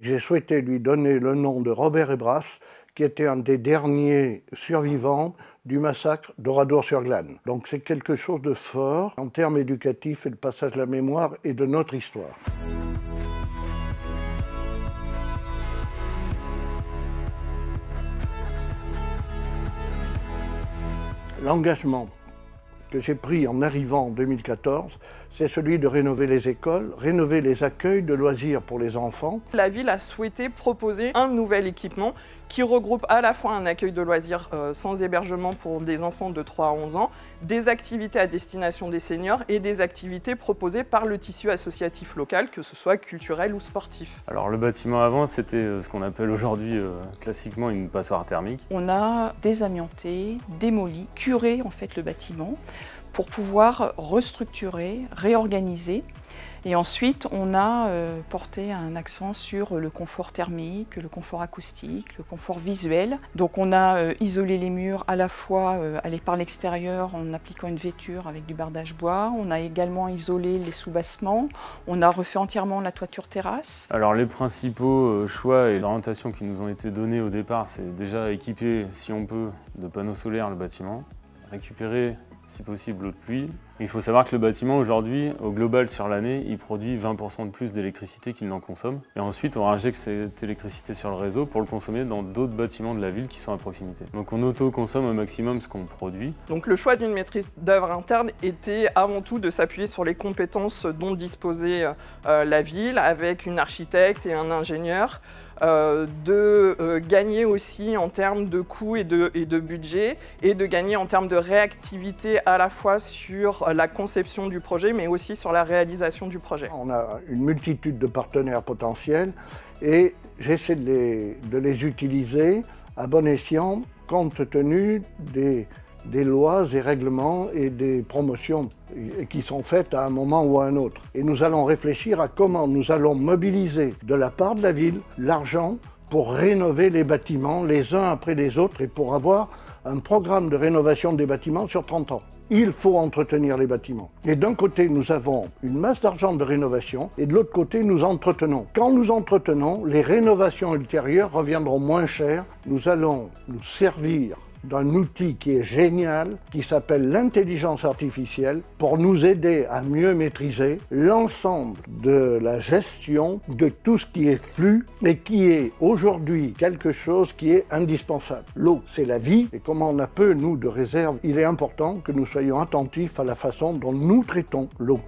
J'ai souhaité lui donner le nom de Robert Hébras, qui était un des derniers survivants du massacre d'Oradour-sur-Glane. Donc c'est quelque chose de fort en termes éducatifs et de passage de la mémoire et de notre histoire. L'engagement que j'ai pris en arrivant en 2014, c'est celui de rénover les écoles, rénover les accueils de loisirs pour les enfants. La ville a souhaité proposer un nouvel équipement qui regroupe à la fois un accueil de loisirs sans hébergement pour des enfants de 3 à 11 ans, des activités à destination des seniors et des activités proposées par le tissu associatif local, que ce soit culturel ou sportif. Alors le bâtiment avant, c'était ce qu'on appelle aujourd'hui classiquement une passoire thermique. On a désamianté, démoli, curé en fait le bâtiment pour pouvoir restructurer, réorganiser. Et ensuite, on a porté un accent sur le confort thermique, le confort acoustique, le confort visuel. Donc on a isolé les murs à la fois par l'extérieur en appliquant une vêture avec du bardage bois. On a également isolé les sous-bassements. On a refait entièrement la toiture terrasse. Alors les principaux choix et orientations qui nous ont été donnés au départ, c'est déjà équiper, si on peut, de panneaux solaires le bâtiment, récupérer si possible l'eau de pluie. Il faut savoir que le bâtiment aujourd'hui, au global sur l'année, il produit 20% de plus d'électricité qu'il n'en consomme. Et ensuite, on injecte cette électricité sur le réseau pour le consommer dans d'autres bâtiments de la ville qui sont à proximité. Donc on auto-consomme au maximum ce qu'on produit. Donc le choix d'une maîtrise d'œuvre interne était avant tout de s'appuyer sur les compétences dont disposait la ville, avec une architecte et un ingénieur. De gagner aussi en termes de coûts et de budget, et de gagner en termes de réactivité à la fois sur la conception du projet mais aussi sur la réalisation du projet. On a une multitude de partenaires potentiels et j'essaie de les utiliser à bon escient compte tenu des lois et règlements et des promotions qui sont faites à un moment ou à un autre. Et nous allons réfléchir à comment nous allons mobiliser de la part de la ville l'argent pour rénover les bâtiments les uns après les autres et pour avoir un programme de rénovation des bâtiments sur 30 ans. Il faut entretenir les bâtiments. Et d'un côté, nous avons une masse d'argent de rénovation et de l'autre côté, nous entretenons. Quand nous entretenons, les rénovations ultérieures reviendront moins chères. Nous allons nous servir d'un outil qui est génial, qui s'appelle l'intelligence artificielle, pour nous aider à mieux maîtriser l'ensemble de la gestion de tout ce qui est flux et qui est aujourd'hui quelque chose qui est indispensable. L'eau, c'est la vie, et comme on a peu, nous, de réserve, il est important que nous soyons attentifs à la façon dont nous traitons l'eau.